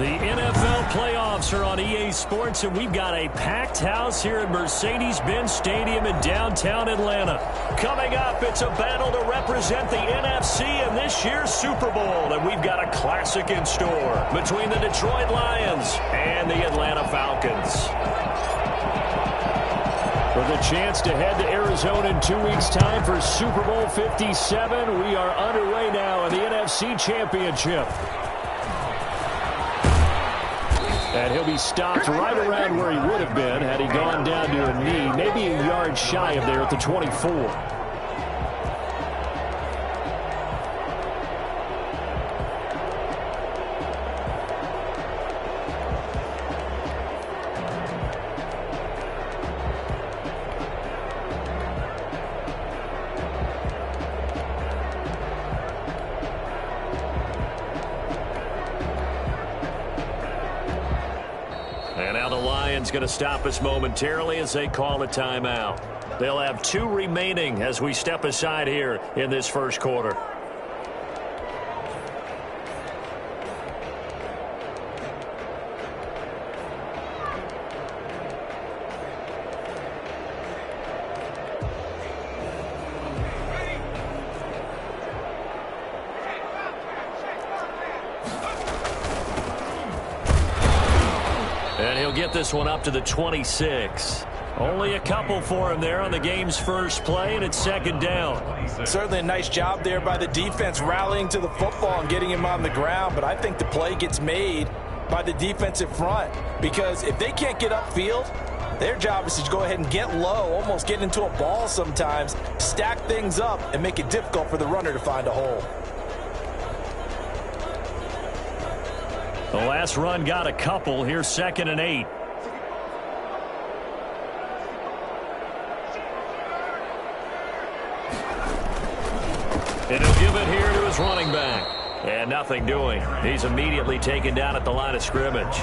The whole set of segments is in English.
The NFL playoffs are on EA Sports, and we've got a packed house here at Mercedes-Benz Stadium in downtown Atlanta. Coming up, it's a battle to represent the NFC in this year's Super Bowl, and we've got a classic in store between the Detroit Lions and the Atlanta Falcons. With a chance to head to Arizona in 2 weeks' time for Super Bowl 57, we are underway now in the NFC Championship. And he'll be stopped right around where he would have been had he gone down to a knee, maybe a yard shy of there at the 24. Going to stop us momentarily as they call a timeout. They'll have 2 remaining as we step aside here in this first quarter. And he'll get this one up to the 26. Only a couple for him there on the game's first play, and it's second down. Certainly a nice job there by the defense rallying to the football and getting him on the ground, but I think the play gets made by the defensive front because if they can't get upfield, their job is to go ahead and get low, almost get into a ball sometimes, stack things up, and make it difficult for the runner to find a hole. The last run got a couple. Here's 2nd and 8. And he'll give it here to his running back. And nothing doing. He's immediately taken down at the line of scrimmage.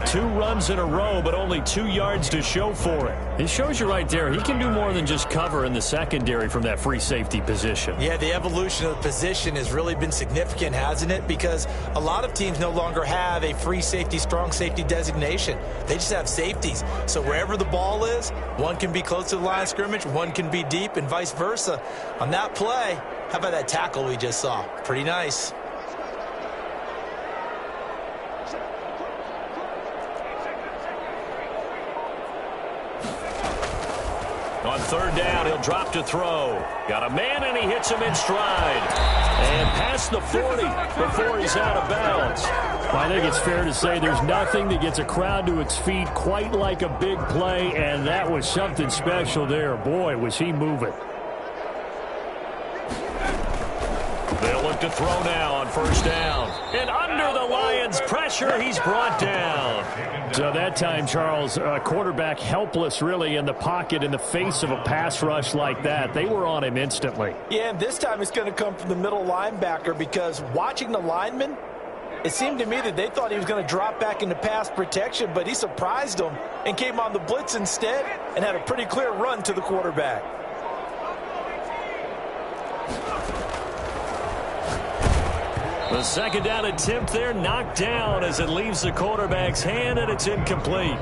2 runs in a row, but only 2 yards to show for it. It shows you right there, he can do more than just cover in the secondary from that free safety position. Yeah, the evolution of the position has really been significant, hasn't it? Because a lot of teams no longer have a free safety, strong safety designation. They just have safeties. So wherever the ball is, one can be close to the line of scrimmage, one can be deep, and vice versa. On that play, how about that tackle we just saw? Pretty nice. On 3rd down, he'll drop to throw. Got a man, and he hits him in stride. And past the 40 before he's out of bounds. I think it's fair to say there's nothing that gets a crowd to its feet quite like a big play, and that was something special there. Boy, was he moving. They'll look to throw now on 1st down. And under the Lions' pressure, he's brought down. So that time, Charles, quarterback helpless really in the pocket in the face of a pass rush like that. They were on him instantly. Yeah, and this time it's going to come from the middle linebacker because watching the lineman, it seemed to me that they thought he was going to drop back into pass protection, but he surprised them and came on the blitz instead and had a pretty clear run to the quarterback. The 2nd down attempt there knocked down as it leaves the quarterback's hand, and it's incomplete.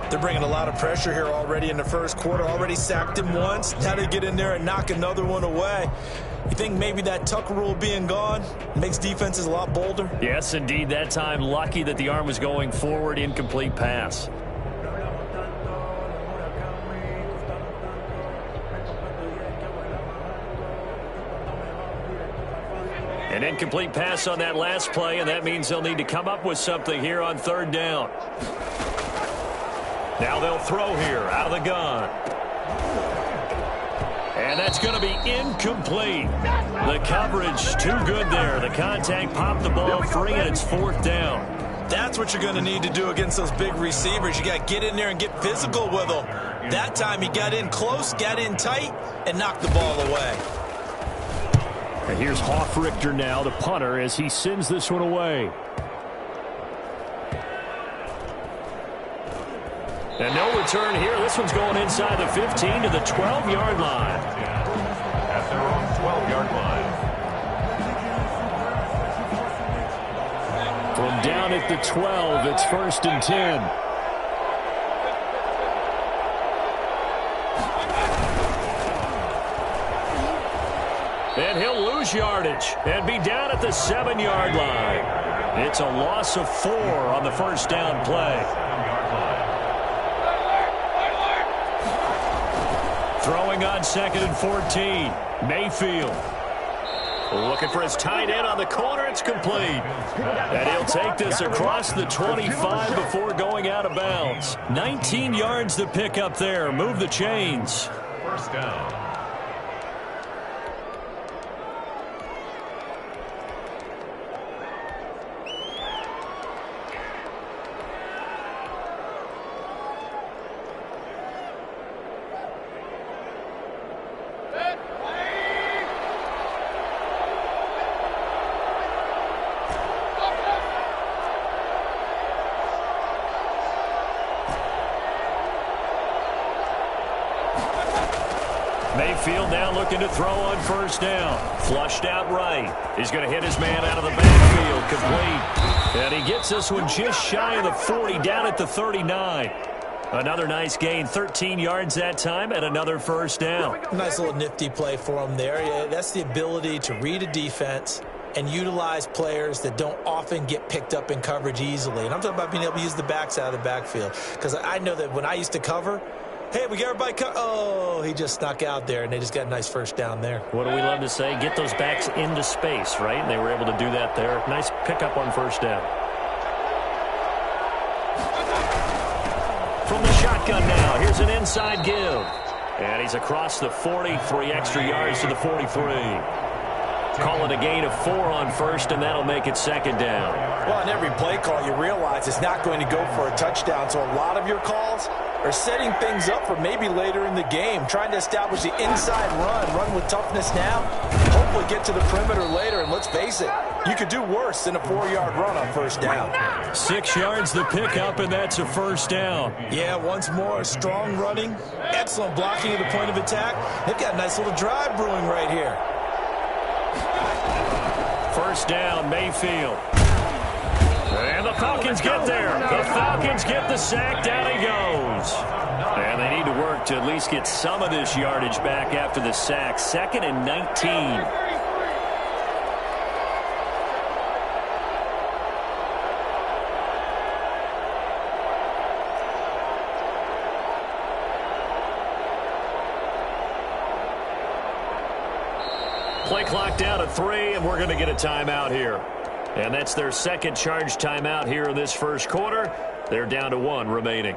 They're bringing a lot of pressure here already in the first quarter. Already sacked him once. Now they get in there and knock another one away. You think maybe that Tucker rule being gone makes defenses a lot bolder? Yes, indeed. That time lucky that the arm was going forward. Incomplete pass. An incomplete pass on that last play, and that means they'll need to come up with something here on 3rd down. Now they'll throw here out of the gun. And that's going to be incomplete. The coverage too good there. The contact popped the ball free, and it's 4th down. That's what you're going to need to do against those big receivers. You got to get in there and get physical with them. That time he got in close, got in tight, and knocked the ball away. And here's Hoffrichter now, the punter, as he sends this one away. And no return here. This one's going inside the 15 to the 12-yard line. At their own 12-yard line. From down at the 12, it's 1st and 10. And he'll lose yardage and be down at the 7-yard line. It's a loss of 4 on the first down play. Throwing on 2nd and 14. Mayfield. Looking for his tight end on the corner. It's complete. And he'll take this across the 25 before going out of bounds. 19 yards to pick up there. Move the chains. First down. Mayfield now looking to throw on first down. Flushed out right. He's going to hit his man out of the backfield. Complete. And he gets this one just shy of the 40, down at the 39. Another nice gain, 13 yards that time, and another first down. Nice little nifty play for him there. Yeah, that's the ability to read a defense and utilize players that don't often get picked up in coverage easily. And I'm talking about being able to use the backs out of the backfield. Because I know that when I used to cover, hey, we got everybody oh, he just snuck out there, and they just got a nice first down there. What do we love to say? Get those backs into space, right? And they were able to do that there. Nice pickup on first down. From the shotgun now, here's an inside give. And he's across the 40, 3 extra yards to the 43. Call it a gain of 4 on first, and that'll make it second down. Well, on every play call, you realize it's not going to go for a touchdown, so a lot of your calls are setting things up for maybe later in the game, trying to establish the inside run with toughness now, hopefully get to the perimeter later, and let's face it, you could do worse than a 4-yard run on first down. 6 yards to pick up, and that's a first down. Yeah, once more, strong running, excellent blocking at the point of attack. They've got a nice little drive brewing right here. First down, Mayfield. And the Falcons get there. The Falcons get the sack. Down he goes. And they need to work to at least get some of this yardage back after the sack. 2nd and 19. Play clock down to 3, and we're going to get a timeout here. And that's their second charge timeout here in this first quarter. They're down to 1 remaining.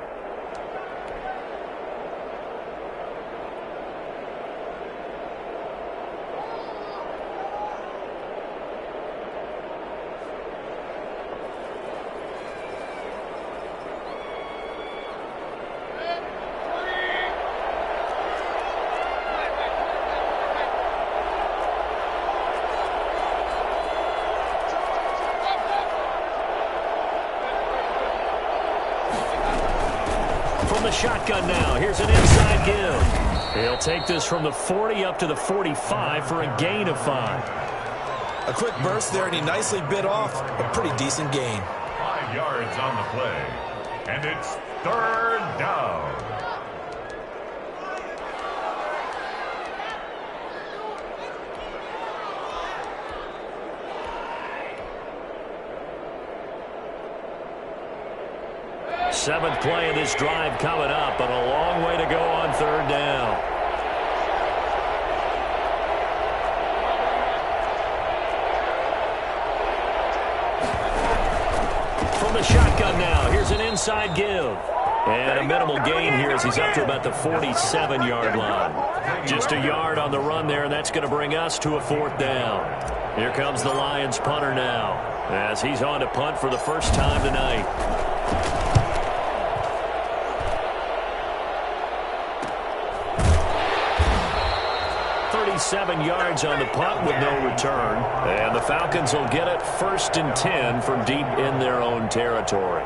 Shotgun now. Here's an inside give. He'll take this from the 40 up to the 45 for a gain of 5. A quick burst there, and he nicely bit off a pretty decent gain. 5 yards on the play, and it's 3rd down. Seventh play of this drive coming up, but a long way to go on 3rd down. From the shotgun now, here's an inside give. And a minimal gain here as he's up to about the 47-yard line. Just a yard on the run there, and that's going to bring us to a 4th down. Here comes the Lions punter now, as he's on to punt for the first time tonight. 37 yards on the punt with no return. And the Falcons will get it 1st and 10 from deep in their own territory.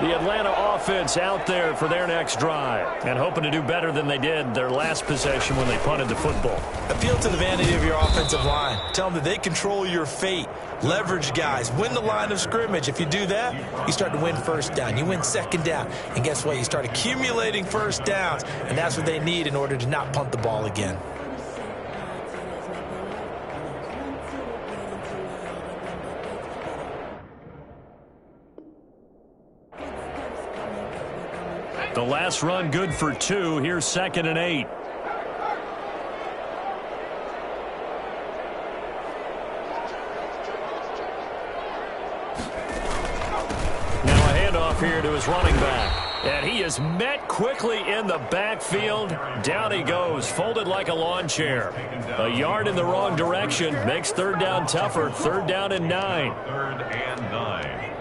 The Atlanta offense out there for their next drive and hoping to do better than they did their last possession when they punted the football. Appeal to the vanity of your offensive line. Tell them that they control your fate. Leverage guys. Win the line of scrimmage. If you do that, you start to win first down. You win second down. And guess what? You start accumulating first downs. And that's what they need in order to not punt the ball again. The last run good for 2. Here's 2nd and 8. Now a handoff here to his running back. And he is met quickly in the backfield. Down he goes, folded like a lawn chair. A yard in the wrong direction makes 3rd down tougher. 3rd down and 9. 3rd and 9.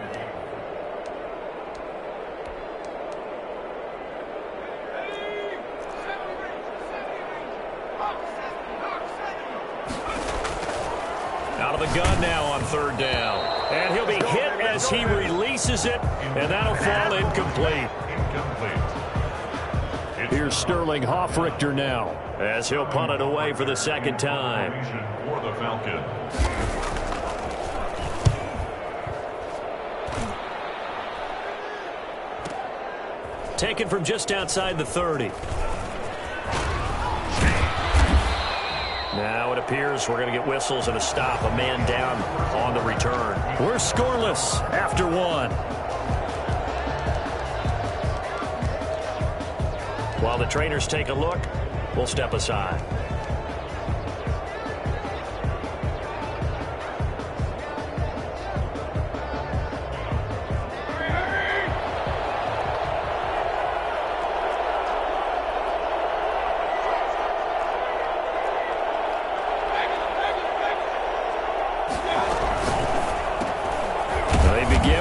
Out of the gun now on 3rd down. And he'll be hit as he releases it, and that'll fall incomplete. Here's Sterling Hoffrichter now as he'll punt it away for the 2nd time. For the Falcons. Taken from just outside the 30. Now it appears we're going to get whistles and a stop. A man down on the return. We're scoreless after 1. While the trainers take a look, we'll step aside.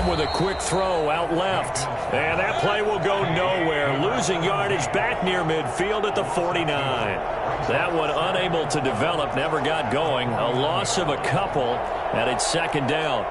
With a quick throw out left. And that play will go nowhere. Losing yardage back near midfield at the 49. That one unable to develop, never got going. A loss of a couple, and it's 2nd down.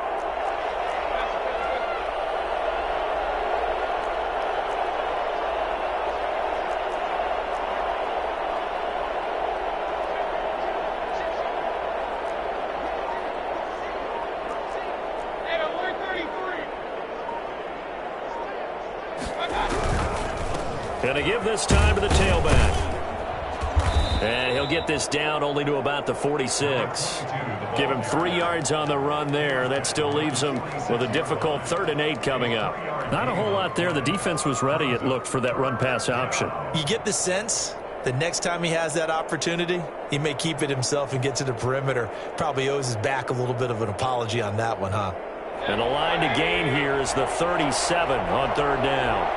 Going to give this time to the tailback. And he'll get this down only to about the 46. Give him 3 yards on the run there. That still leaves him with a difficult 3rd and 8 coming up. Not a whole lot there. The defense was ready, it looked, for that run-pass option. You get the sense that next time he has that opportunity, he may keep it himself and get to the perimeter. Probably owes his back a little bit of an apology on that one, huh? And the line to gain here is the 37 on 3rd down.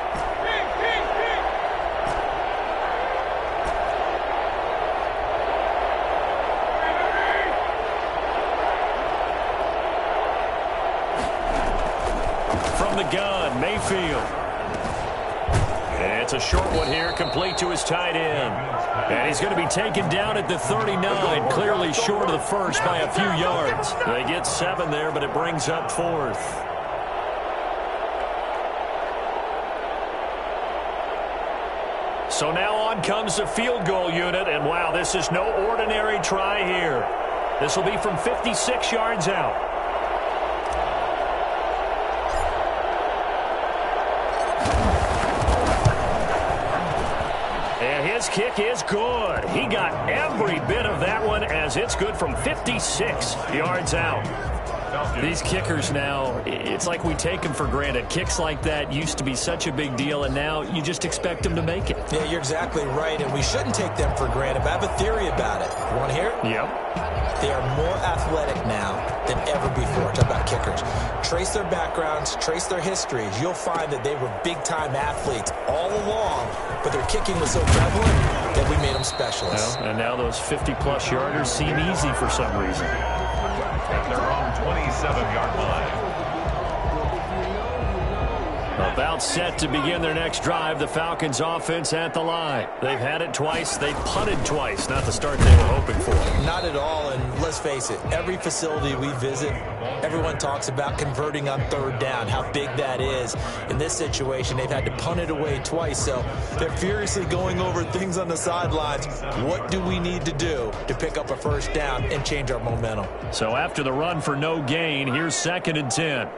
The gun, Mayfield. And it's a short one here, complete to his tight end. And he's going to be taken down at the 39, clearly short of the first by a few yards. They get 7 there, but it brings up 4th. So now on comes the field goal unit, and wow, this is no ordinary try here. This will be from 56 yards out. His kick is good. He got every bit of that one as it's good from 56 yards out. These kickers now, it's like we take them for granted. Kicks like that used to be such a big deal, and now you just expect them to make it. Yeah, you're exactly right, and we shouldn't take them for granted. But I have a theory about it. You want to hear it? Yep. They are more athletic now than ever before. Talk about kickers. Trace their backgrounds, trace their histories. You'll find that they were big-time athletes all along, but their kicking was so prevalent that we made them specialists. Well, and now those 50-plus yarders seem easy for some reason. At their own 27-yard line. A About set to begin their next drive, the Falcons offense at the line. They've had it twice. They've punted twice. Not the start they were hoping for. Not at all, and let's face it, every facility we visit, everyone talks about converting on third down, how big that is. In this situation, they've had to punt it away twice, so they're furiously going over things on the sidelines. What do we need to do to pick up a first down and change our momentum? So after the run for no gain, here's 2nd and 10.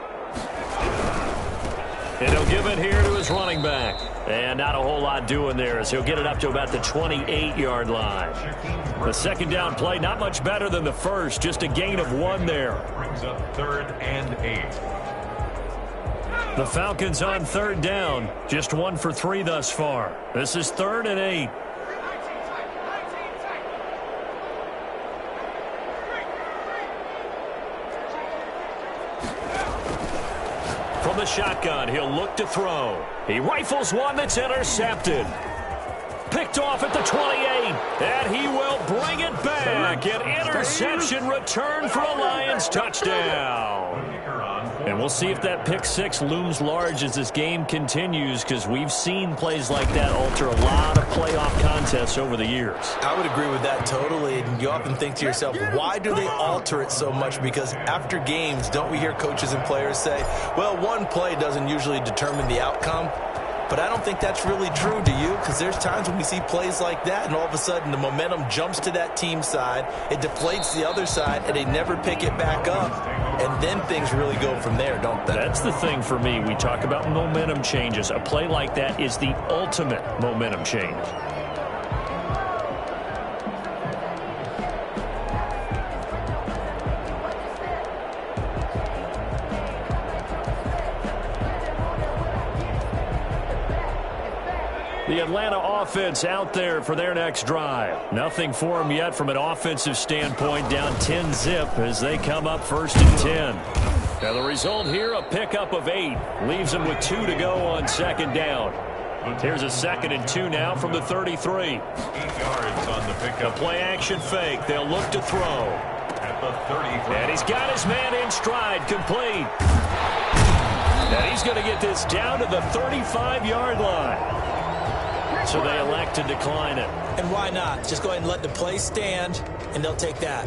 And he'll give it here to his running back. And not a whole lot doing there as he'll get it up to about the 28-yard line. The second down play, not much better than the first, just a gain of 1 there. Brings up 3rd and 8. The Falcons on 3rd down, just 1 for 3 thus far. This is 3rd and 8. From the shotgun, he'll look to throw. He rifles one that's intercepted. Picked off at the 28, and he will bring it back. An interception return for a Lions touchdown. And we'll see if that pick six looms large as this game continues, because we've seen plays like that alter a lot of playoff contests over the years. I would agree with that totally. And you often think to yourself, why do they alter it so much? Because after games, don't we hear coaches and players say, well, one play doesn't usually determine the outcome? But I don't think that's really true, do you? Because there's times when we see plays like that, and all of a sudden the momentum jumps to that team side, it deflates the other side, and they never pick it back up. And then things really go from there, don't they? That's the thing for me. We talk about momentum changes. A play like that is the ultimate momentum change. The Atlanta offense out there for their next drive. Nothing for them yet from an offensive standpoint, down 10-zip as they come up 1st and 10. Now the result here, a pickup of 8. Leaves them with 2 to go on 2nd down. Here's a 2nd and 2 now from the 33. 8 yards on the pickup. A play action fake. They'll look to throw. At the 35. And he's got his man in stride, complete. And he's going to get this down to the 35-yard line. So they elect to decline it. And why not? Just go ahead and let the play stand, and they'll take that.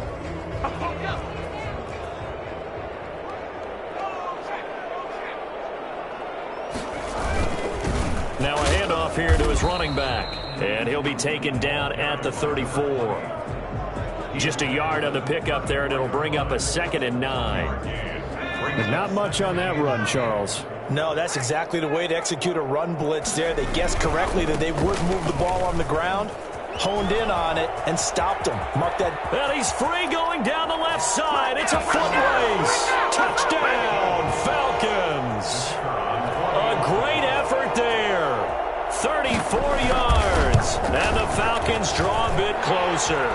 Now a handoff here to his running back. And he'll be taken down at the 34. Just a yard on the pickup there, and it'll bring up a 2nd and 9. Not much on that run, Charles. No, that's exactly the way to execute a run blitz there. They guessed correctly that they would move the ball on the ground, honed in on it, and stopped him. Mark that. And he's free going down the left side. It's a foot race. Touchdown, Falcons. A great effort there. 34 yards. And the Falcons draw a bit closer.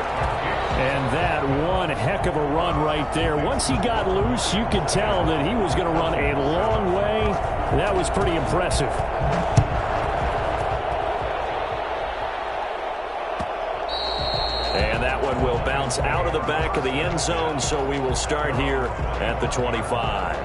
And that one heck of a run right there. Once he got loose, you could tell that he was going to run a long way. That was pretty impressive. And that one will bounce out of the back of the end zone, so we will start here at the 25.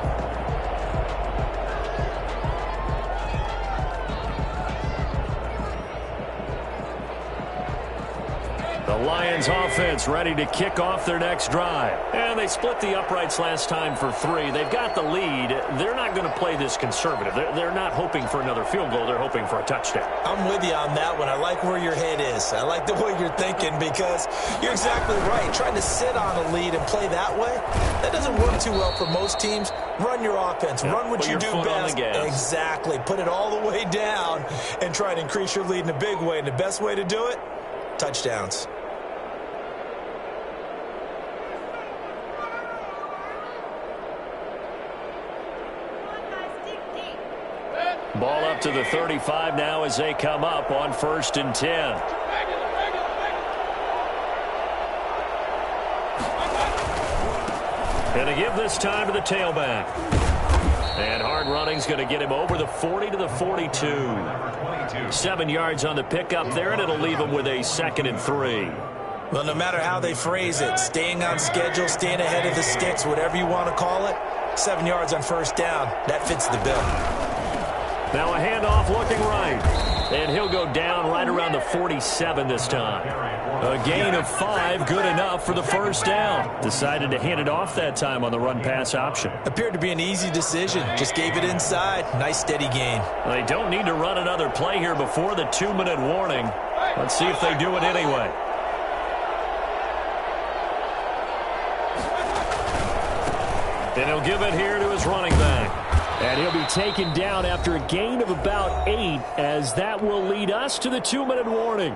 The Lions offense ready to kick off their next drive. And they split the uprights last time for 3. They've got the lead. They're not going to play this conservative. They're not hoping for another field goal. They're hoping for a touchdown. I'm with you on that one. I like where your head is. I like the way you're thinking, because you're exactly right. Trying to sit on a lead and play that way, that doesn't work too well for most teams. Run your offense. Yep, run what you do best. Exactly. Put it all the way down and try to increase your lead in a big way. And the best way to do it, touchdowns. Ball up to the 35 now as they come up on 1st and 10. And to give this time to the tailback. And hard running's going to get him over the 40 to the 42. 7 yards on the pickup there, and it'll leave him with a 2nd and 3. Well, no matter how they phrase it, staying on schedule, staying ahead of the sticks, whatever you want to call it, 7 yards on 1st down, that fits the bill. Now a handoff looking right. And he'll go down right around the 47 this time. A gain of 5, good enough for the first down. Decided to hand it off that time on the run-pass option. Appeared to be an easy decision. Just gave it inside. Nice steady gain. They don't need to run another play here before the 2-minute warning. Let's see if they do it anyway. And he'll give it here to his running back. And he'll be taken down after a gain of about 8, as that will lead us to the 2-minute warning.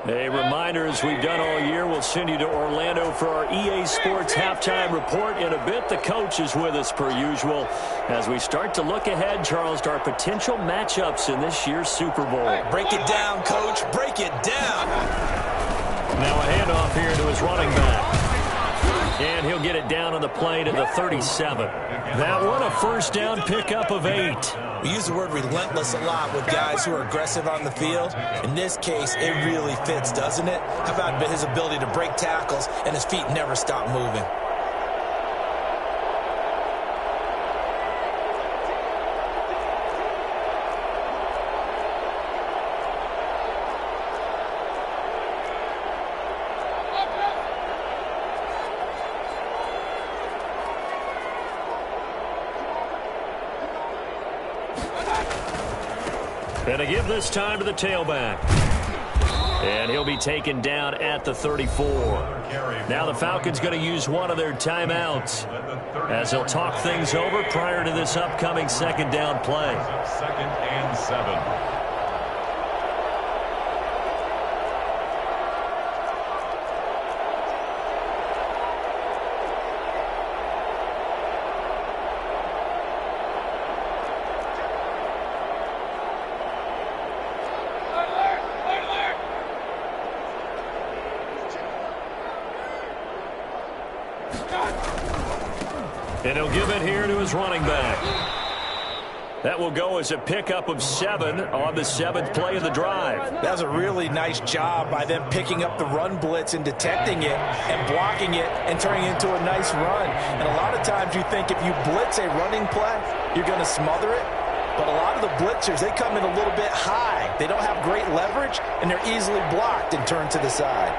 A reminder, as we've done all year, we'll send you to Orlando for our EA Sports halftime report in a bit. The coach is with us per usual as we start to look ahead, Charles, to our potential matchups in this year's Super Bowl. Break it down, Coach. Break it down. Now a handoff here to his running back. And he'll get it down on the play to the 37. That one a first down pickup of 8. We use the word relentless a lot with guys who are aggressive on the field. In this case, it really fits, doesn't it? How about his ability to break tackles and his feet never stop moving? And a give this time to the tailback. And he'll be taken down at the 34. Now the Falcons going to use one of their timeouts as they'll talk things over prior to this upcoming second down play. 2nd and 7. And he'll give it here to his running back. That will go as a pickup of 7 on the 7th play of the drive. That was a really nice job by them picking up the run blitz and detecting it and blocking it and turning it into a nice run. And a lot of times you think if you blitz a running play, you're going to smother it. But a lot of the blitzers, they come in a little bit high. They don't have great leverage, and they're easily blocked and turned to the side.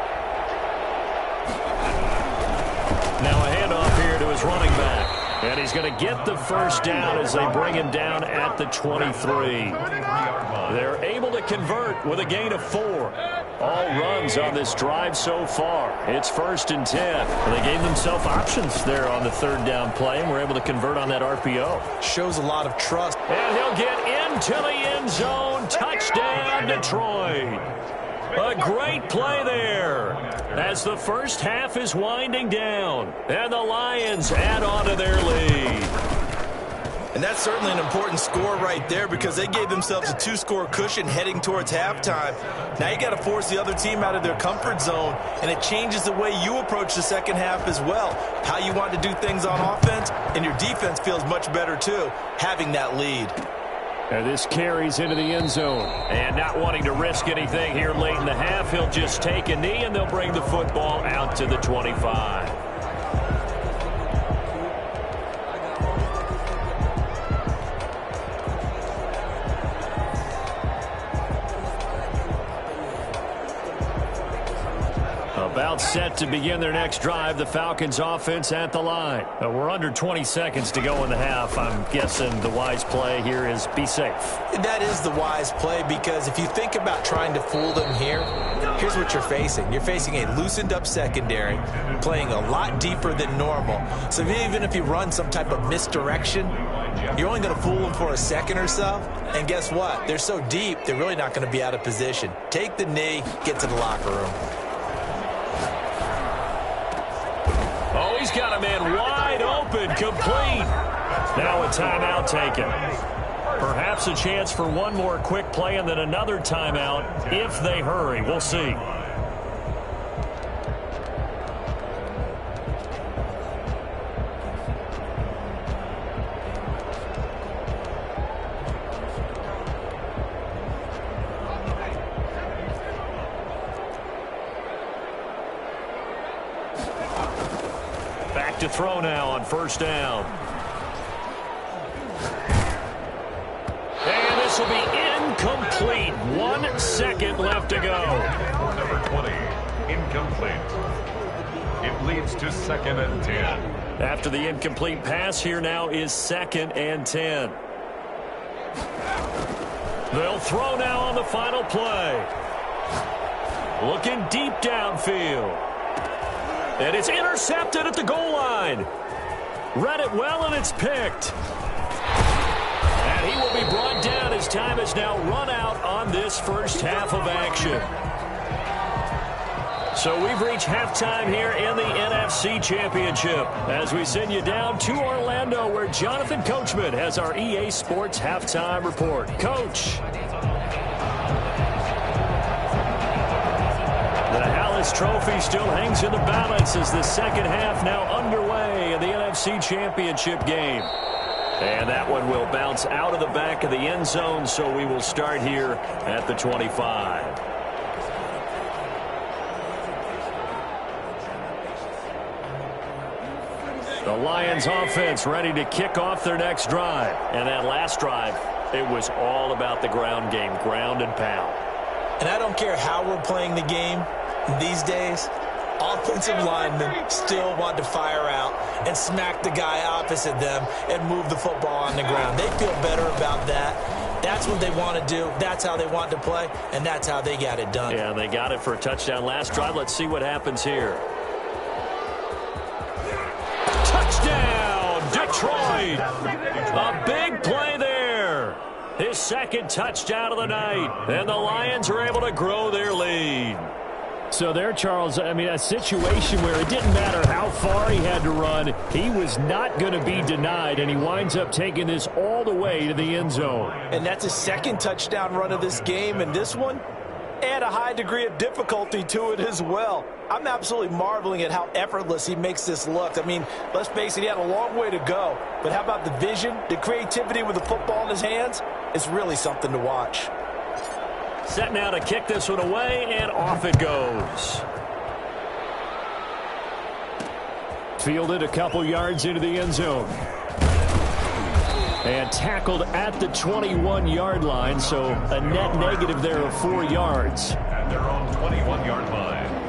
Now a handoff here to his running back. And he's going to get the first down as they bring him down at the 23. They're able to convert with a gain of 4. All runs on this drive so far. It's 1st and 10. And they gave themselves options there on the 3rd down play, and were able to convert on that RPO. Shows a lot of trust. And he'll get into the end zone. Touchdown, Detroit. A great play there as the first half is winding down. And the Lions add on to their lead. And that's certainly an important score right there because they gave themselves a 2-score cushion heading towards halftime. Now you got to force the other team out of their comfort zone, and it changes the way you approach the second half as well. How you want to do things on offense, and your defense feels much better too, having that lead. And this carries into the end zone. And not wanting to risk anything here late in the half, he'll just take a knee, and they'll bring the football out to the 25. About set to begin their next drive. The Falcons offense at the line. We're under 20 seconds to go in the half. I'm guessing the wise play here is be safe. That is the wise play because if you think about trying to fool them here, here's what you're facing. You're facing a loosened up secondary, playing a lot deeper than normal. So even if you run some type of misdirection, you're only going to fool them for a second or so. And guess what? They're so deep, they're really not going to be out of position. Take the knee, get to the locker room. Oh, he's got a man wide open, complete. Now a timeout taken. Perhaps a chance for one more quick play and then another timeout if they hurry. We'll see. To throw now on first down. And this will be incomplete. 1 second left to go. Number 20, incomplete. It leads to 2nd and 10. After the incomplete pass, here now is 2nd and 10. They'll throw now on the final play. Looking deep downfield. And it's intercepted at the goal line. Read it well, and it's picked. And he will be brought down as time has now run out on this first half of action. So we've reached halftime here in the NFC Championship as we send you down to Orlando, where Jonathan Coachman has our EA Sports halftime report. Coach. The Hallis Trophy still hangs in the balance as the second half now underway in the NFC Championship game. And that one will bounce out of the back of the end zone, so we will start here at the 25. The Lions offense ready to kick off their next drive. And that last drive, it was all about the ground game, ground and pound. And I don't care how we're playing the game these days, offensive linemen still want to fire out and smack the guy opposite them and move the football on the ground. They feel better about that. That's what they want to do. That's how they want to play, and that's how they got it done. Yeah, they got it for a touchdown last drive. Let's see what happens here. Touchdown, Detroit. A big play there. His second touchdown of the night. And the Lions are able to grow their lead. So there, Charles, I mean, a situation where it didn't matter how far he had to run, he was not going to be denied, and he winds up taking this all the way to the end zone. And that's his second touchdown run of this game, and this one, add a high degree of difficulty to it as well. I'm absolutely marveling at how effortless he makes this look. I mean, let's face it, he had a long way to go. But how about the vision, the creativity with the football in his hands? It's really something to watch. Set now to kick this one away, and off it goes. Fielded a couple yards into the end zone. And tackled at the 21-yard line, so a net negative there of 4 yards. At their own 21-yard line.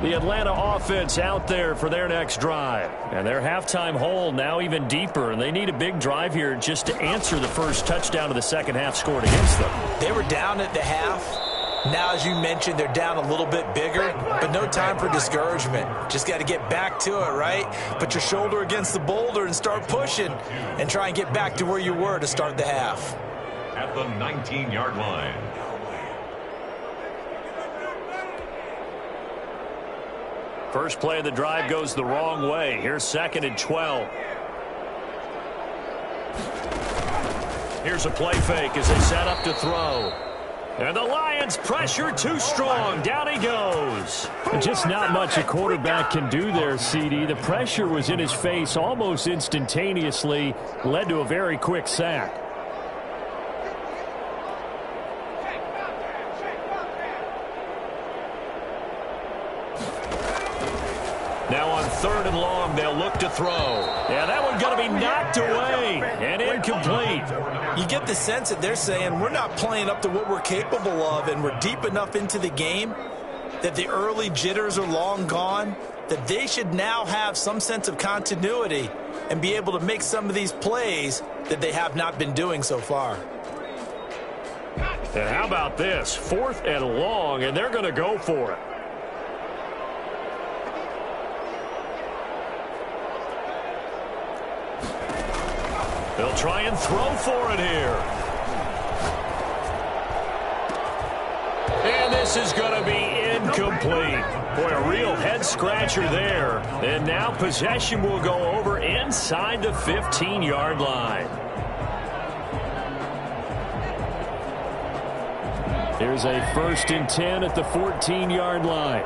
The Atlanta offense out there for their next drive. And their halftime hole now even deeper, and they need a big drive here just to answer the first touchdown of the second half scored against them. They were down at the half. Now, as you mentioned, they're down a little bit bigger, but no time for discouragement. Just got to get back to it, right? Put your shoulder against the boulder and start pushing and try and get back to where you were to start the half. At the 19-yard line. First play of the drive goes the wrong way. Here's 2nd and 12. Here's a play fake as they set up to throw. And the Lions pressure too strong. Down he goes. Just not much a quarterback can do there, CD. The pressure was in his face almost instantaneously. Led to a very quick sack. Now on 3rd and long, they'll look to throw. Yeah, that one's going to be knocked away and incomplete. You get the sense that they're saying we're not playing up to what we're capable of, and we're deep enough into the game that the early jitters are long gone, that they should now have some sense of continuity and be able to make some of these plays that they have not been doing so far. And how about this? 4th and long, and they're going to go for it. They'll try and throw for it here. And this is going to be incomplete. Boy, a real head-scratcher there. And now possession will go over inside the 15-yard line. Here's a 1st and 10 at the 14-yard line.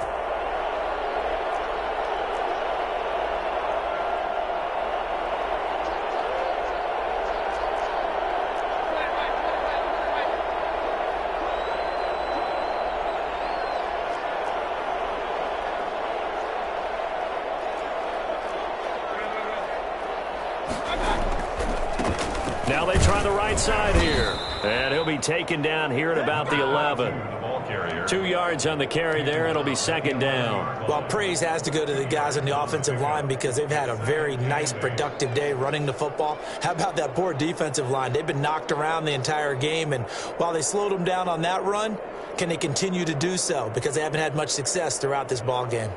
Now they try the right side here. And he'll be taken down here at about the 11. 2 yards on the carry there. It'll be second down. Well, praise has to go to the guys on the offensive line because they've had a very nice, productive day running the football. How about that poor defensive line? They've been knocked around the entire game, and while they slowed them down on that run, can they continue to do so? Because they haven't had much success throughout this ball game.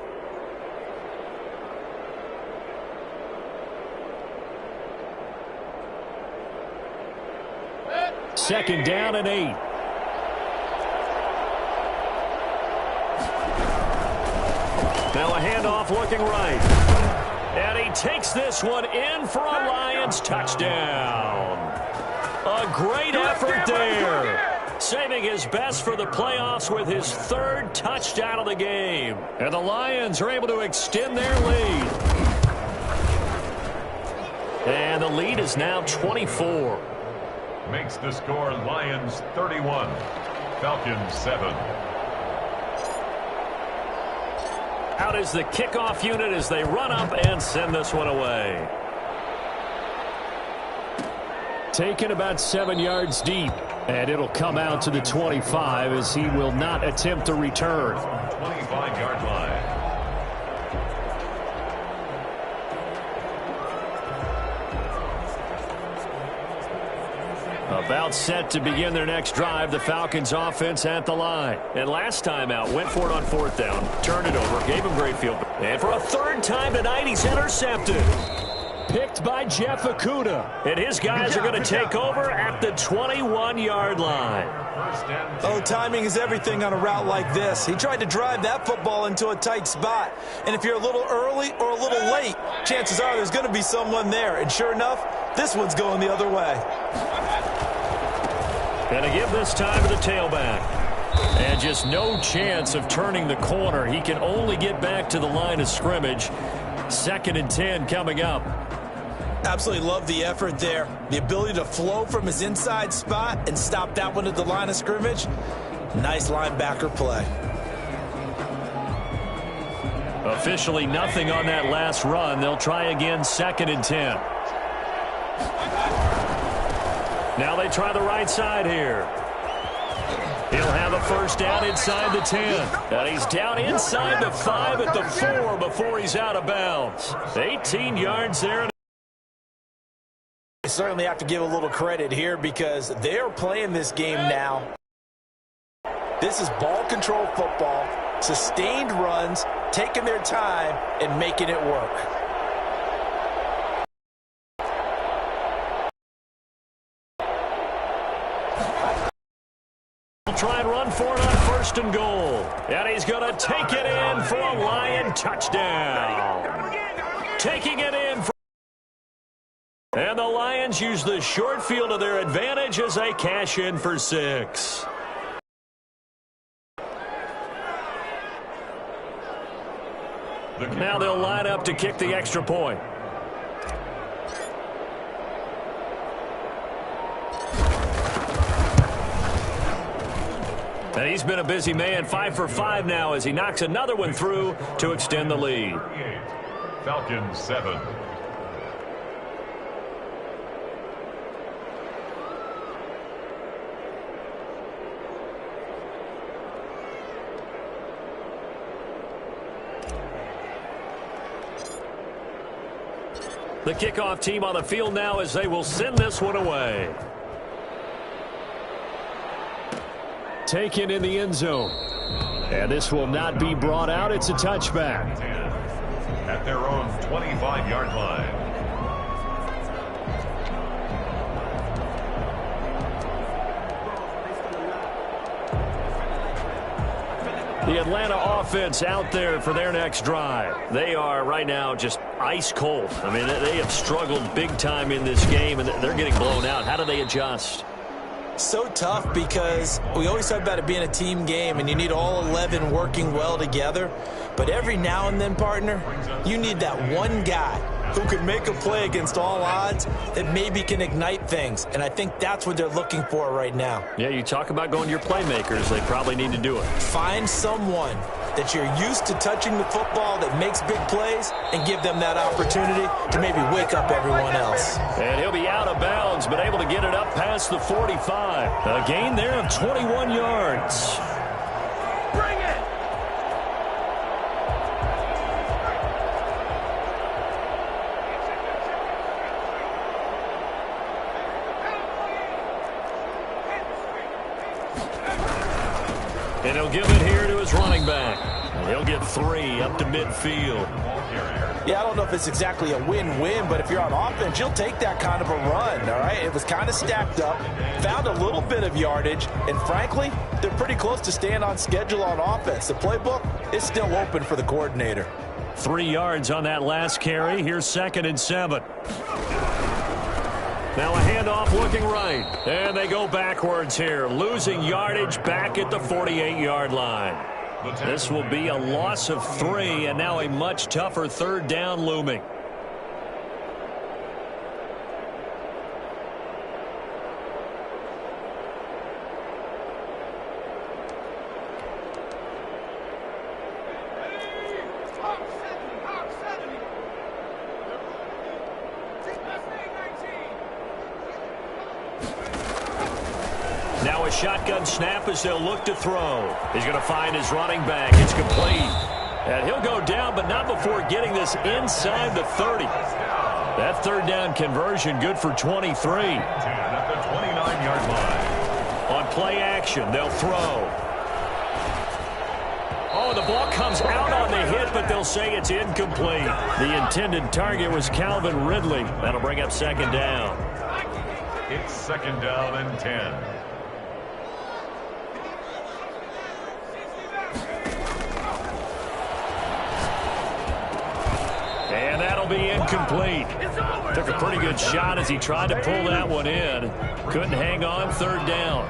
Second down and 8. Now a handoff looking right. And he takes this one in for a Lions touchdown. A great effort there. Saving his best for the playoffs with his 3rd touchdown of the game. And the Lions are able to extend their lead. And the lead is now 24. Makes the score Lions 31, Falcons 7. Out is the kickoff unit as they run up and send this one away. Taken about 7 yards deep. And it'll come out to the 25 as he will not attempt to return. 25-yard line. About set to begin their next drive, the Falcons offense at the line. And last time out, went for it on 4th down, turned it over, gave him great field. And for a 3rd time tonight, he's intercepted. Picked by Jeff Okudah. And his guys are going to take over at the 21-yard line. Oh, timing is everything on a route like this. He tried to drive that football into a tight spot. And if you're a little early or a little late, chances are there's going to be someone there. And sure enough, this one's going the other way. And to give this time to the tailback. And just no chance of turning the corner. He can only get back to the line of scrimmage. 2nd and 10 coming up. Absolutely love the effort there. The ability to flow from his inside spot and stop that one at the line of scrimmage. Nice linebacker play. Officially nothing on that last run. They'll try again 2nd and 10. Now they try the right side here. He'll have a 1st down inside the 10. And he's down inside the 5 at the 4 before he's out of bounds. 18 yards there. I certainly have to give a little credit here because they're playing this game now. This is ball control football, sustained runs, taking their time and making it work. Try and run for it on 1st and goal. And he's going to take it in for a Lion touchdown. Taking it in for... And the Lions use the short field to their advantage as they cash in for 6. Now they'll line up to kick the extra point. And he's been a busy man, 5 for 5 now as he knocks another one through to extend the lead. Falcons 7. The kickoff team on the field now as they will send this one away. Taken in the end zone. And this will not be brought out. It's a touchback. At their own 25-yard line. The Atlanta offense out there for their next drive. They are right now just ice cold. I mean, they have struggled big time in this game, and they're getting blown out. How do they adjust? So tough because we always talk about it being a team game and you need all 11 working well together. But every now and then, partner, you need that one guy who can make a play against all odds that maybe can ignite things. And I think that's what they're looking for right now. Yeah, you talk about going to your playmakers. They probably need to do it. Find someone that you're used to touching the football that makes big plays and give them that opportunity to maybe wake up everyone else. And he'll be out of bounds Browns, but able to get it up past the 45. A gain there of 21 yards. Bring it! And he'll give it here to his running back. And he'll get 3 up to midfield. Yeah, I don't know if it's exactly a win-win, but if you're on offense, you'll take that kind of a run, all right? It was kind of stacked up, found a little bit of yardage, and frankly, they're pretty close to staying on schedule on offense. The playbook is still open for the coordinator. 3 yards on that last carry. Here's 2nd and 7. Now a handoff looking right. And they go backwards here, losing yardage back at the 48-yard line. This will be a loss of 3, and now a much tougher 3rd down looming. Now a shotgun snap as they'll look to throw. He's going to find his running back. It's complete. And he'll go down, but not before getting this inside the 30. That 3rd down conversion good for 23. At the 29-yard line. On play action, they'll throw. Oh, the ball comes out on the hit, but they'll say it's incomplete. The intended target was Calvin Ridley. That'll bring up 2nd down. It's 2nd down and 10. And that'll be incomplete. Took a pretty good shot as he tried to pull that one in. Couldn't hang on 3rd down.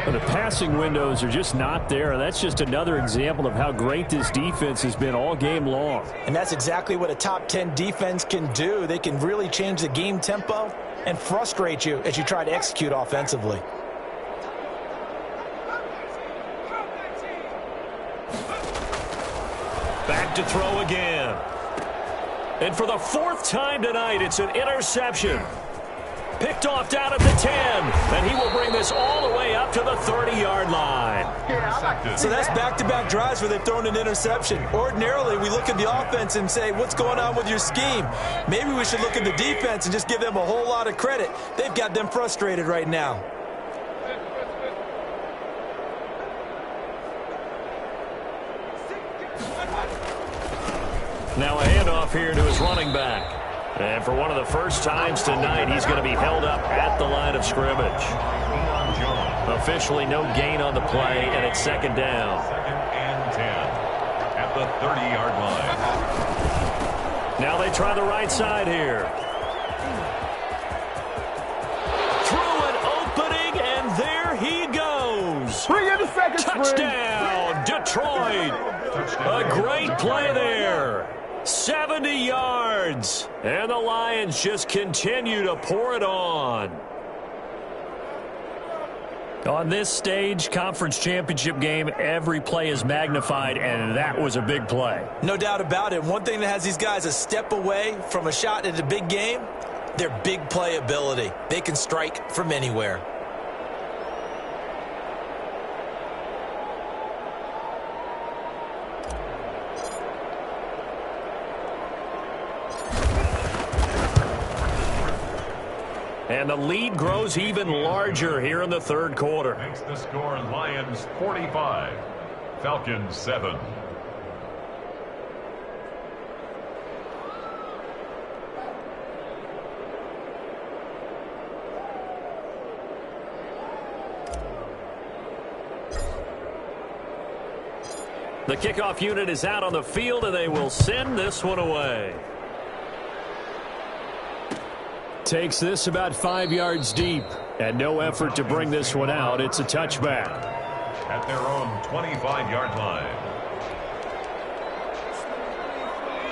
But the passing windows are just not there. That's just another example of how great this defense has been all game long. And that's exactly what a top 10 defense can do. They can really change the game tempo and frustrate you as you try to execute offensively. Back to throw again. And for the 4th time tonight, it's an interception. Picked off down at the 10. And he will bring this all the way up to the 30-yard line. So that's back-to-back drives where they've thrown an interception. Ordinarily, we look at the offense and say, what's going on with your scheme? Maybe we should look at the defense and just give them a whole lot of credit. They've got them frustrated right now. Now a handoff here to his running back. And for one of the first times tonight, he's going to be held up at the line of scrimmage. Officially no gain on the play, and it's 2nd down. 2nd and 10 at the 30-yard line. Now they try the right side here. Through an opening, and there he goes. Bring in the 2nd Touchdown, Detroit. A great play there. 70 yards. And the Lions just continue to pour it on. On this stage, conference championship game, every play is magnified, and that was a big play. No doubt about it. One thing that has these guys a step away from a shot at a big game, their big play ability. They can strike from anywhere. And the lead grows even larger here in the 3rd quarter. Makes the score Lions 45, Falcons 7. The kickoff unit is out on the field, and they will send this one away. Takes this about 5 yards deep. And no effort to bring this one out. It's a touchback. At their own 25-yard line.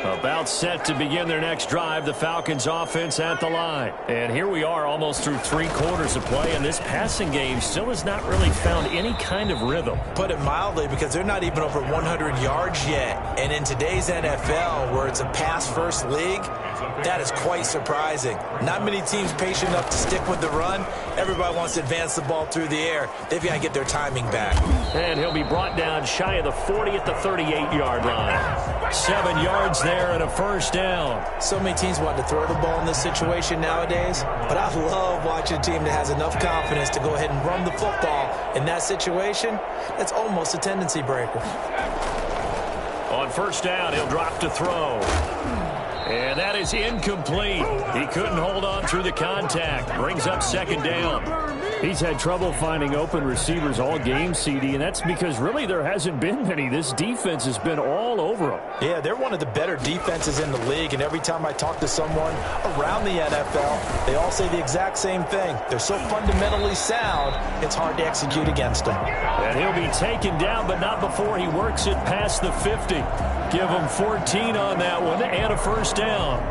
About set to begin their next drive, the Falcons offense at the line. And here we are almost through 3 quarters of play, and this passing game still has not really found any kind of rhythm. Put it mildly, because they're not even over 100 yards yet. And in today's NFL, where it's a pass-first league, that is quite surprising. Not many teams patient enough to stick with the run. Everybody wants to advance the ball through the air. They've got to get their timing back. And he'll be brought down shy of the 40 at the 38-yard line. 7 yards there and a first down. So many teams want to throw the ball in this situation nowadays, but I love watching a team that has enough confidence to go ahead and run the football in that situation. That's almost a tendency breaker. On first down, he'll drop to throw. And that is incomplete. He couldn't hold on through the contact. Brings up second down. He's had trouble finding open receivers all game, CD, and that's because really there hasn't been many. This defense has been all over him. Yeah, they're one of the better defenses in the league, and every time I talk to someone around the NFL, they all say the exact same thing. They're so fundamentally sound, it's hard to execute against them. And he'll be taken down, but not before he works it past the 50. Give him 14 on that one and a first down.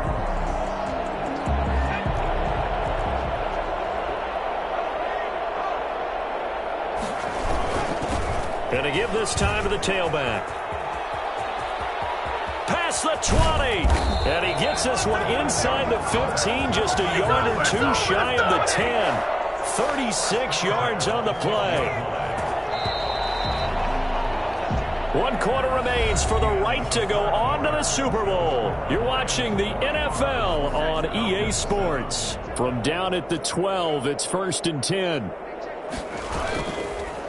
Going to give this time to the tailback. Past the 20. And he gets this one inside the 15, just a yard or two shy of the 10. 36 yards on the play. 1 quarter remains for the right to go on to the Super Bowl. You're watching the NFL on EA Sports. From down at the 12, it's 1st and 10.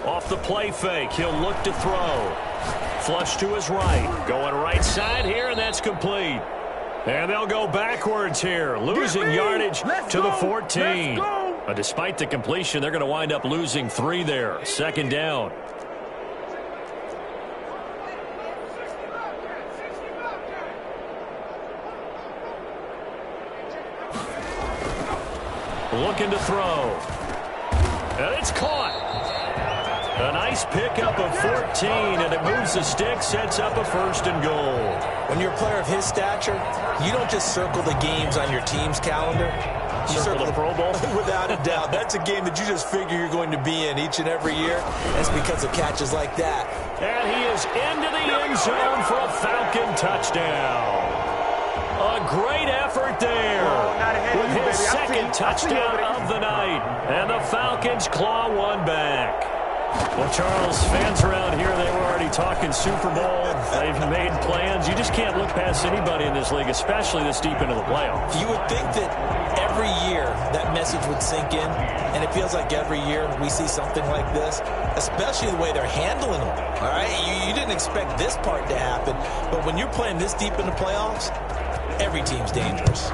Off the play fake, he'll look to throw. Flush to his right. Going right side here, and that's complete. And they'll go backwards here, losing yardage to the 14. But despite the completion, they're going to wind up losing 3 there. Second down. Looking to throw. And it's caught. A nice pickup of 14, and it moves the stick, sets up a 1st and goal. When you're a player of his stature, you don't just circle the games on your team's calendar. You Circle the Pro Bowl? Without a doubt. That's a game that you just figure you're going to be in each and every year. That's because of catches like that. And he is into the end zone for a Falcon touchdown. A great effort there with his second touchdown of the night. And the Falcons claw one back. Well, Charles, fans around here, they were already talking Super Bowl. They've made plans. You just can't look past anybody in this league, especially this deep into the playoffs. You would think that every year that message would sink in, and it feels like every year we see something like this, especially the way they're handling them. All right, you didn't expect this part to happen, but when you're playing this deep in the playoffs, every team's dangerous.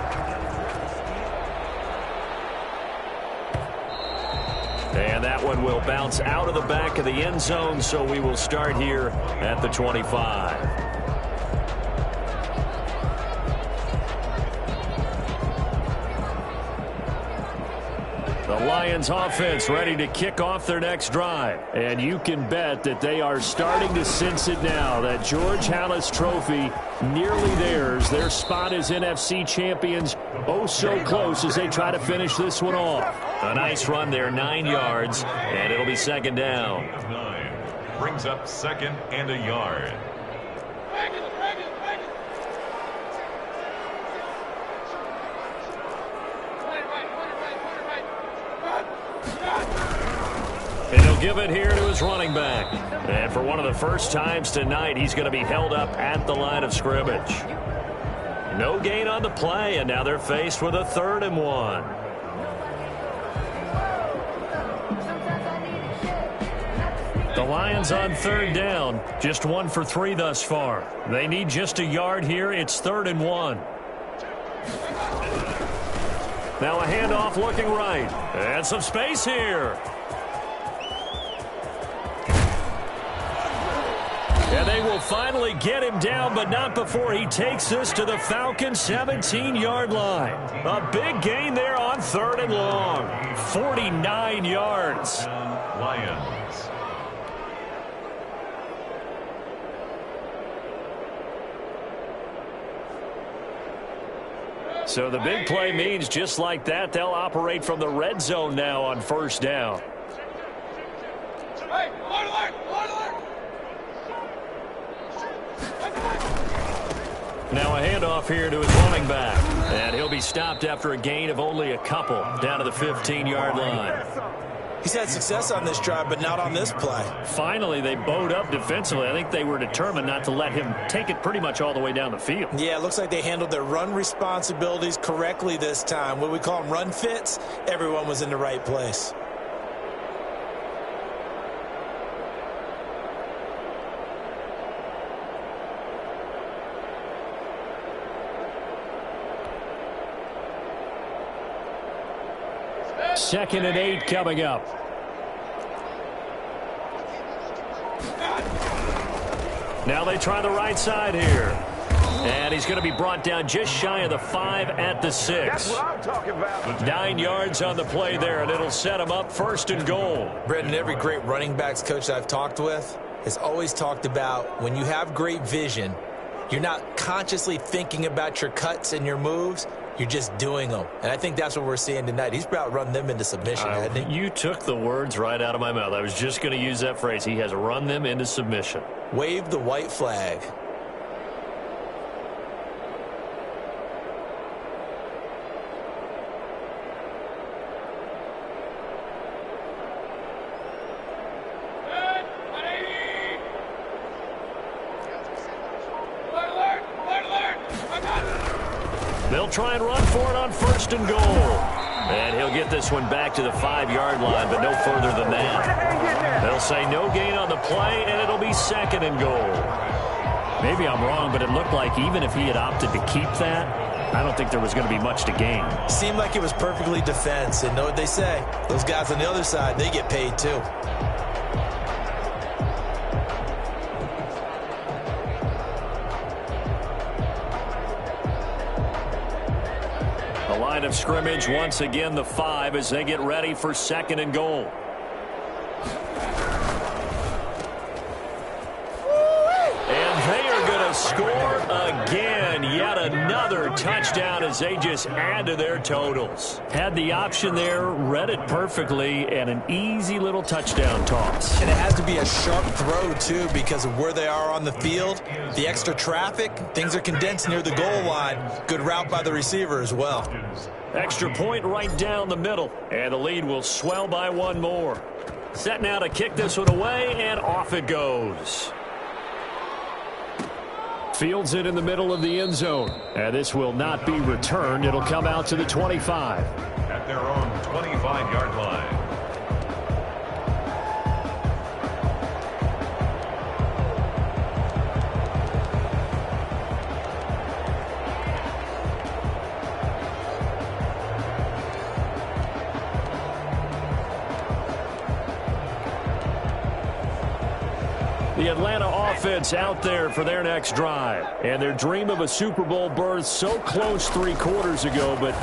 And that one will bounce out of the back of the end zone, so we will start here at the 25. The Lions offense ready to kick off their next drive. And you can bet that they are starting to sense it now. That George Halas Trophy nearly theirs. Their spot as NFC champions oh so close as they try to finish this one off. A nice run there, 9 yards, and it'll be second down. 9 brings up 2nd and a yard. And he'll give it here to his running back. And for one of the first times tonight, he's going to be held up at the line of scrimmage. No gain on the play, and now they're faced with a 3rd and 1. The Lions on 3rd down, just 1 for 3 thus far. They need just a yard here. It's 3rd and 1. Now a handoff looking right. And some space here. And they will finally get him down, but not before he takes this to the Falcons' 17-yard line. A big gain there on 3rd and long. 49 yards. Lions. So the big play means just like that, they'll operate from the red zone now on first down. Hey, alert! Now a handoff here to his running back. And he'll be stopped after a gain of only a couple down to the 15-yard line. He's had success on this drive, but not on this play. Finally, they bowed up defensively. I think they were determined not to let him take it pretty much all the way down the field. Yeah, it looks like they handled their run responsibilities correctly this time. What we call them run fits, everyone was in the right place. Second and 8 coming up. Now they try the right side here. And he's going to be brought down just shy of the 5 at the 6. That's what I'm talking about. 9 yards on the play there, and it'll set him up first and goal. Brendan, every great running backs coach that I've talked with has always talked about when you have great vision, you're not consciously thinking about your cuts and your moves. You're just doing them. And I think that's what we're seeing tonight. He's about run them into submission, hasn't he? You took the words right out of my mouth. I was just going to use that phrase. He has run them into submission. Wave the white flag. They'll try and run for it on first and goal. And he'll get this one back to the 5-yard line, but no further than that. They'll say no gain on the play, and it'll be second and goal. Maybe I'm wrong, but it looked like even if he had opted to keep that, I don't think there was going to be much to gain. Seemed like it was perfectly defense, and know what they say. Those guys on the other side, they get paid too. The line of scrimmage, once again, the 5 as they get ready for second and goal. And they are going to score again. Yet another touchdown as they just add to their totals. Had the option there, read it perfectly, and an easy little touchdown toss. And it has to be a sharp throw, too, because of where they are on the field. The extra traffic, things are condensed near the goal line. Good route by the receiver as well. Extra point right down the middle. And the lead will swell by one more. Set now to kick this one away, and off it goes. Fields it in the middle of the end zone. And this will not be returned. It'll come out to the 25. At their own 25-yard line. The Atlanta offense out there for their next drive. And their dream of a Super Bowl berth so close 3 quarters ago, but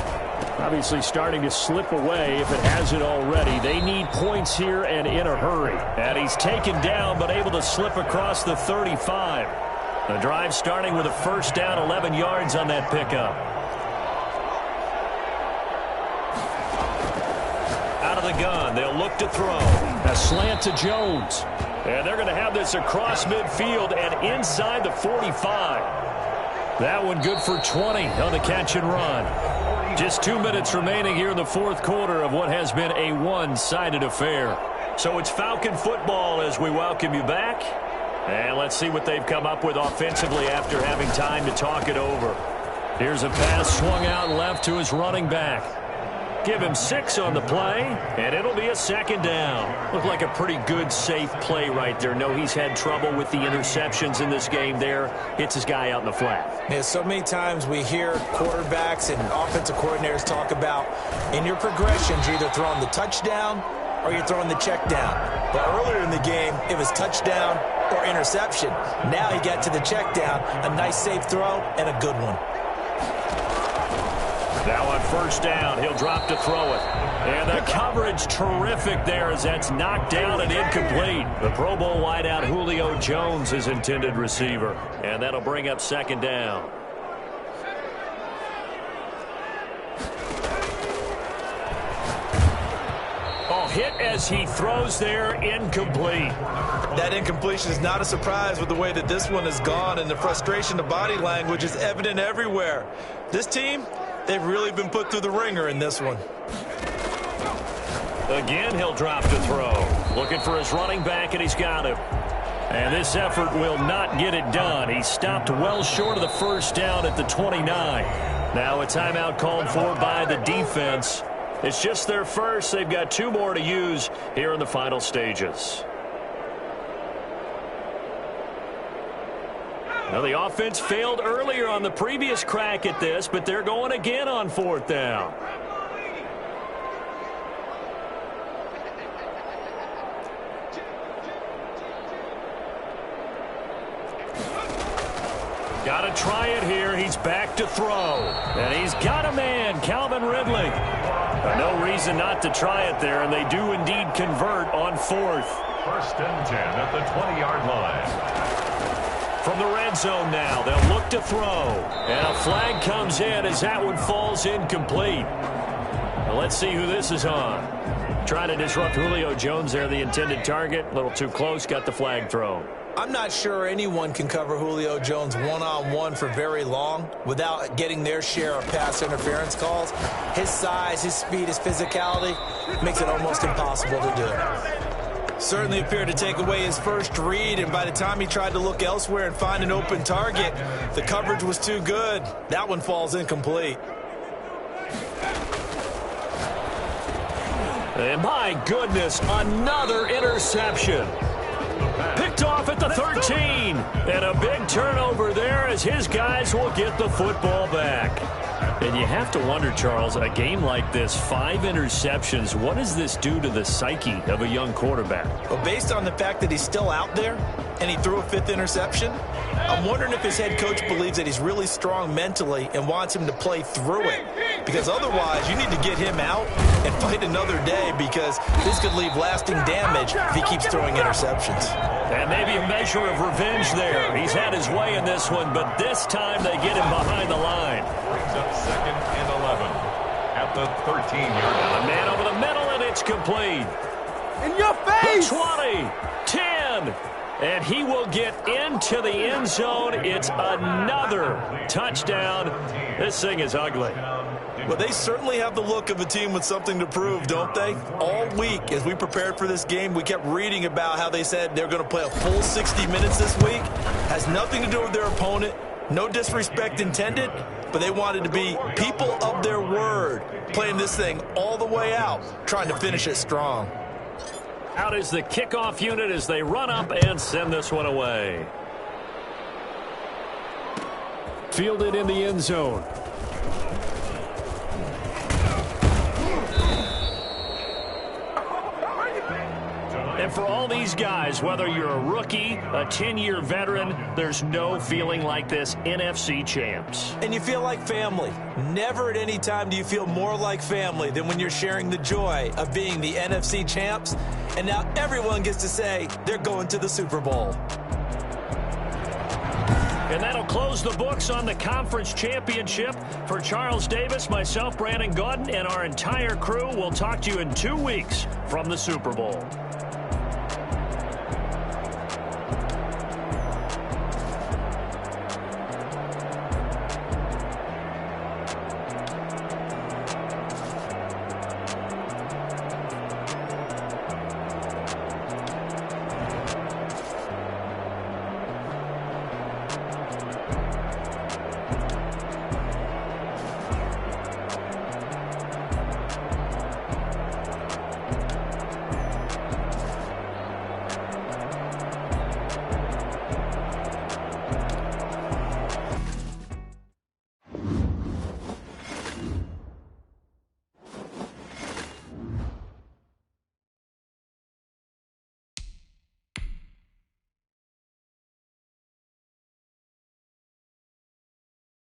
obviously starting to slip away if it hasn't already. They need points here and in a hurry. And he's taken down but able to slip across the 35. The drive starting with a first down, 11 yards on that pickup. Out of the gun, they'll look to throw. A slant to Jones. And they're going to have this across midfield and inside the 45. That one good for 20 on the catch and run. Just 2 minutes remaining here in the fourth quarter of what has been a one-sided affair. So it's Falcon football as we welcome you back. And let's see what they've come up with offensively after having time to talk it over. Here's a pass swung out left to his running back. Give him 6 on the play, and it'll be a second down. Looked like a pretty good, safe play right there. No, he's had trouble with the interceptions in this game there. Hits his guy out in the flat. Yeah, so many times we hear quarterbacks and offensive coordinators talk about in your progressions, you're either throwing the touchdown or you're throwing the check down. But earlier in the game, it was touchdown or interception. Now he got to the check down, a nice safe throw, and a good one. Now on first down, he'll drop to throw it. And the coverage terrific there as that's knocked down and incomplete. The Pro Bowl wideout Julio Jones is intended receiver. And that'll bring up second down. hit as he throws there, incomplete. That incompletion is not a surprise with the way that this one has gone, and the frustration of body language is evident everywhere. This team, they've really been put through the ringer in this one. Again, he'll drop to throw. Looking for his running back, and he's got him. And this effort will not get it done. He stopped well short of the first down at the 29. Now a timeout called for by the defense. It's just their first. They've got 2 more to use here in the final stages. Now the offense failed earlier on the previous crack at this, but they're going again on 4th down. Got to try it here. He's back to throw. And he's got a man, Calvin Ridley. No reason not to try it there, and they do indeed convert on 4th. 1st and 10 at the 20-yard line. From the red zone now, they'll look to throw. And a flag comes in as that one falls incomplete. Now let's see who this is on. Trying to disrupt Julio Jones there, the intended target. A little too close, got the flag thrown. I'm not sure anyone can cover Julio Jones one-on-one for very long without getting their share of pass interference calls. His size, his speed, his physicality makes it almost impossible to do. Certainly appeared to take away his first read, and by the time he tried to look elsewhere and find an open target, the coverage was too good. That one falls incomplete. And my goodness, another interception. Picked off at the 13. And a big turnover there as his guys will get the football back. And you have to wonder, Charles, a game like this, 5 interceptions, what does this do to the psyche of a young quarterback? Well, based on the fact that he's still out there and he threw a 5th interception, I'm wondering if his head coach believes that he's really strong mentally and wants him to play through it. Because otherwise, you need to get him out and fight another day, because this could leave lasting damage if he keeps throwing interceptions. And maybe a measure of revenge there. He's had his way in this one, but this time they get him behind the line. Brings up 2nd and 11 at the 13-yard line. A man over the middle, and it's complete. In your face! 20, 10, and he will get into the end zone. It's another touchdown. This thing is ugly. Well, they certainly have the look of a team with something to prove, don't they? All week, as we prepared for this game, we kept reading about how they said they're going to play a full 60 minutes this week. Has nothing to do with their opponent. No disrespect intended, but they wanted to be people of their word, playing this thing all the way out, trying to finish it strong. Out is the kickoff unit as they run up and send this one away. Fielded in the end zone. And for all these guys, whether you're a rookie, a 10-year veteran, there's no feeling like this NFC champs. And you feel like family. Never at any time do you feel more like family than when you're sharing the joy of being the NFC champs. And now everyone gets to say they're going to the Super Bowl. And that'll close the books on the conference championship. For Charles Davis, myself, Brandon Gaudin, and our entire crew, we'll talk to you in 2 weeks from the Super Bowl.